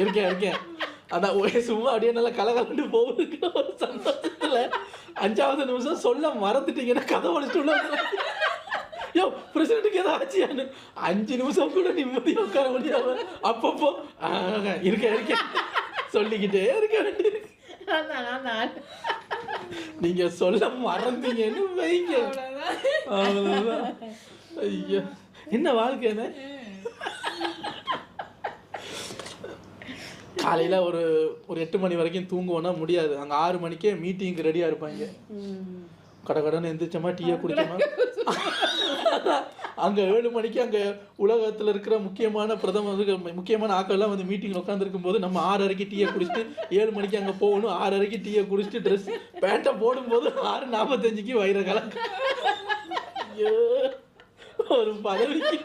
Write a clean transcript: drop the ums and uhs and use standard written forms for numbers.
இருக்கேன் அதான் சும்மா அப்படியே நல்லா கலகலண்டு போகுதுக்கு ஒரு சந்தோஷத்தில் 5வது நிமிஷம் சொல்ல மறந்துட்டீங்கன்னா கதை வலிச்சுட்டு யோ பிரசிடண்ட்டுக்கு ஏதோ ஆச்சியான்னு 5 நிமிஷம் கூட நிம்மதியாக உட்கார முடியாம அப்பப்போ இருக்கேன் சொல்லிக்கிட்டே இருக்க வேண்டியிருக்கு. நீங்க சொல்ல மறந்தீங்கன்னு வைங்க. அவ்வளவுதான். ஐயோ என்ன வாழ்க்கைன்னு. காலையில் ஒரு 8 மணி வரைக்கும் தூங்குவோன்னா முடியாது. அங்கே 6 மணிக்கே மீட்டிங்க்கு ரெடியாக இருப்பாங்க. கடகடன்னு எந்திரிச்சோமா டீயை குடிச்சோமா. அங்கே 7 மணிக்கு அங்கே உலகத்தில் இருக்கிற முக்கியமான ஆக்கள்லாம் வந்து மீட்டிங்கில் உட்காந்துருக்கும் போது நம்ம 6:30க்கு டீயை குடிச்சிட்டு 7 மணிக்கு அங்கே போகணும். 6:30க்கு டீயை குடிச்சிட்டு ட்ரெஸ் பேண்ட்டை போடும்போது 6:45க்கு வயிறு கலக்கு. ஐயோ ஒரு பதவிக்கு